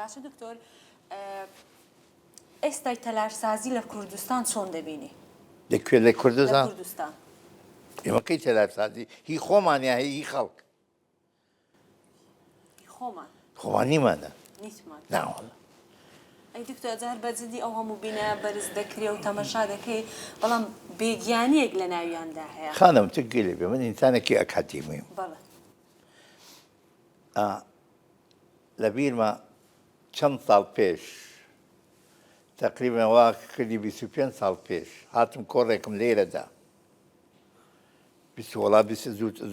باشە دکتۆر ئێستای تەلارسازی لە کوردستان چۆن دەبینی؟ لەکوێ لە کوردستان؟ لە کوردستان ئێمە کەی تەلارسازی هی خۆمانیا هی خەڵک خۆمان نیمانە نیتمان ناوەڵە ئەی دکتۆر جار بەجددی ئەو هەموو بینە بەرز دەکرێ و تەمەشا دەکەی بەڵام بێگیانیەک لە ناویاندا هەیە خانم تو گێلێ بێ من ئینسانێکی ئەکادیمیم بەڵێ لە بیرمە چەند ساڵ پێش تقریبا وا کردی 25 ساڵ پێش هاتم کۆڕێکم لێرەدا وڵا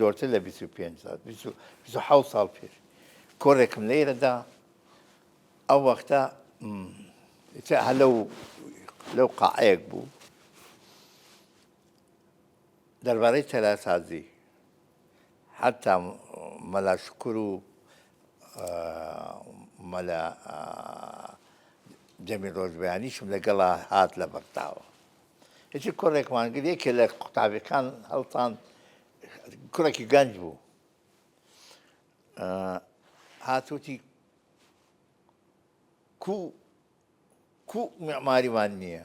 زۆرتر لە 25 ساڵ 27 ساڵ پێش کۆڕێکم لێرەدا ئەو وەختە لەو قاعەیەک بوو دەربارەی تەلارسازی حتا مەلا شکر و مەلا جەمیل ڕۆژبەیانیشم لەگەڵا هات لە بەغداوە هیچی کوڕێکمان کرد یەکێ لە قوتابیەکان هەڵتان کوڕێکی گەنج بوو هاتووتی کوو معماریمان نییە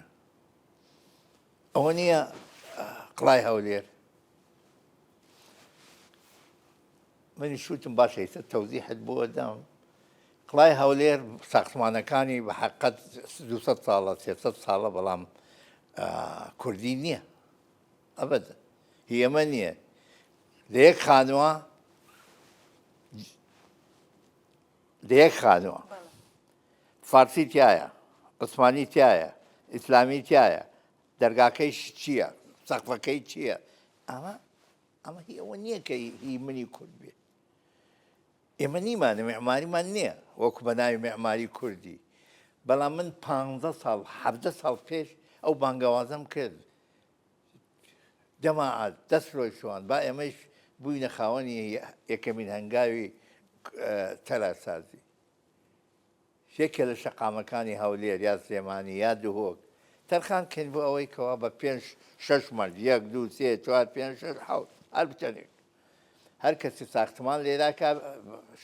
ئەوە نییە قڵای هەولێر منی شوتم باشە ئێستا تەوزیحت بۆ دەم قڵای هەولێر ساختمانەکانی بە حەقەت 200 ساڵە 300 ساڵە بەڵام کوردی نییە ئەبەدا هی ئەمە نییە لە یەک خانووە فارسی تایە عوسمانی تایە ئیسلامی تایە دەرگاکەیش چییە سەقفەکەی چییە ئەمە هی ئەوە نییە کە هی منی کورد بێ ئێمە نیمانە معماریمان نییە وەکو بە ناوی معماری کوردی بەڵام من 15 ساڵ 17 ساڵ پێش ئەو بانگەوازەم کرد جەماعەت دەست ڕۆیشتوان با ئێمەش بووینە خاوەنی یەکەمین هەنگاوی تەلارسازی یەکێ لە شەقامەکانی هەولێر یا سلێمانی یا دوهۆک تەرخان کرد بۆ ئەوەی کەوا بە 5-6 مەرج 1 2 3 4 5 6 7 هەر بچەنێک هەر کەسی ساختمان لێراکە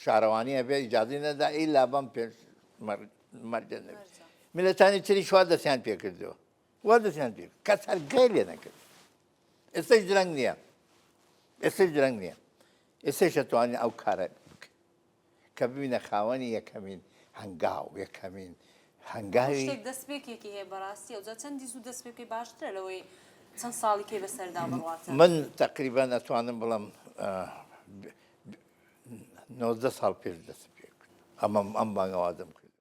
شارەوانیە بێ ئیجازەی نەدا ئیلا بەم 5 مەرجە نەبێت میلەتانی تریش وا دەستیان پێ کردەوە وا دەستیان پێ کەس هەرگای لێ نەکرد ئێستاش درەنگ نییە ئێستاش دەتوانین ئەو کارە بکەین کە ببینە خاوەنی یەکەمین هەنگاو یەکەمین هەنگاوی شتێک دەستپێکێکی هەیە بەڕاستی ئەوجا چەندی زوو دەستپێکی باشترە لەوەی چەند ساڵی کەی بەسەردا بڕواتە من تقریبا ئەتوانم بڵم 90 ساڵ پێش دەست پێ کرد ئەم بانگەوازم کرد